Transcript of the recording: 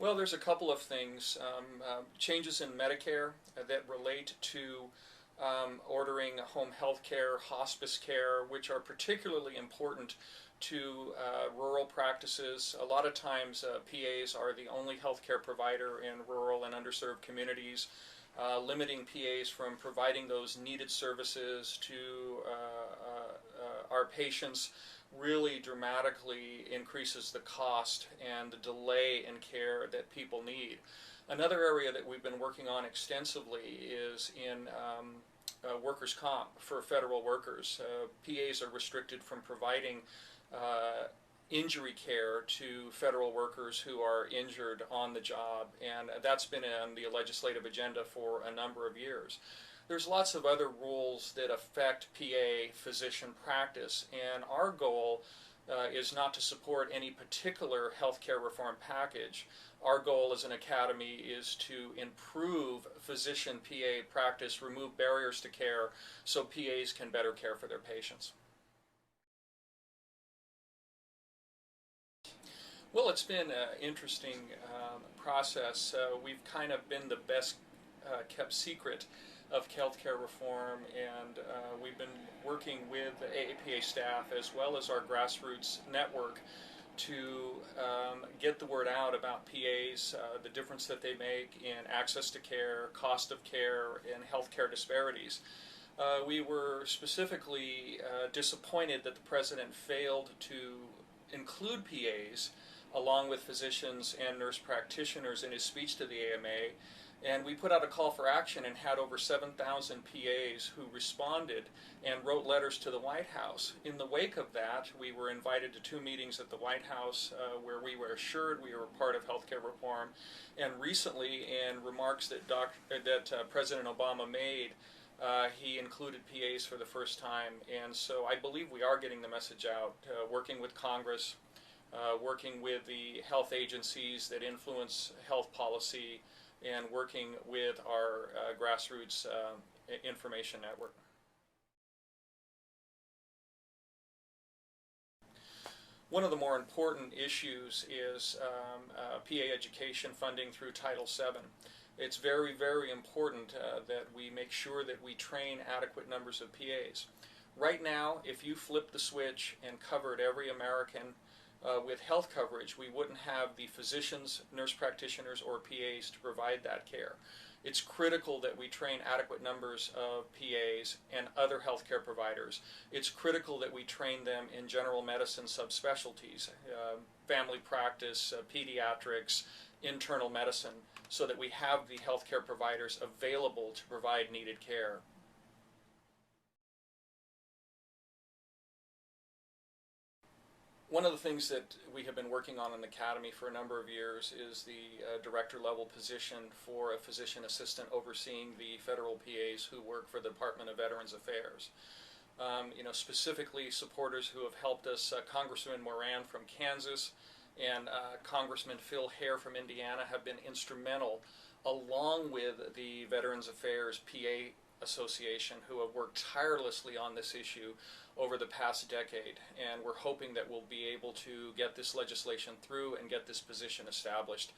Well, there's a couple of things. Changes in Medicare that relate to ordering home health care, hospice care, which are particularly important to rural practices. A lot of times PAs are the only healthcare provider in rural and underserved communities. Limiting PAs from providing those needed services to our patients really dramatically increases the cost and the delay in care that people need. Another area that we've been working on extensively is in workers' comp for federal workers. PAs are restricted from providing injury care to federal workers who are injured on the job, and that's been on the legislative agenda for a number of years. There's lots of other rules that affect PA physician practice, and our goal is not to support any particular healthcare reform package. Our goal as an academy is to improve physician PA practice, remove barriers to care so PAs can better care for their patients. Well, it's been an interesting process. We've kind of been the best kept secret of healthcare reform, and we've been working with the AAPA staff as well as our grassroots network to get the word out about PAs, the difference that they make in access to care, cost of care, and healthcare disparities. We were specifically disappointed that the President failed to include PAs along with physicians and nurse practitioners in his speech to the AMA. And we put out a call for action and had over 7,000 PAs who responded and wrote letters to the White House. In the wake of that, we were invited to 2 meetings at the White House where we were assured we were part of healthcare reform. And recently, in remarks that President Obama made, he included PAs for the first time. And so I believe we are getting the message out, working with Congress, working with the health agencies that influence health policy, and working with our grassroots information network. One of the more important issues is PA education funding through Title VII. It's very, very important that we make sure that we train adequate numbers of PAs. Right now, if you flip the switch and covered every American with health coverage, we wouldn't have the physicians, nurse practitioners, or PAs to provide that care. It's critical that we train adequate numbers of PAs and other healthcare providers. It's critical that we train them in general medicine subspecialties, family practice, pediatrics, internal medicine, so that we have the healthcare providers available to provide needed care. One of the things that we have been working on in the Academy for a number of years is the director level position for a physician assistant overseeing the federal PAs who work for the Department of Veterans Affairs. Specifically supporters who have helped us, Congressman Moran from Kansas and Congressman Phil Hare from Indiana have been instrumental, along with the Veterans Affairs PA Association, who have worked tirelessly on this issue over the past decade, and we're hoping that we'll be able to get this legislation through and get this position established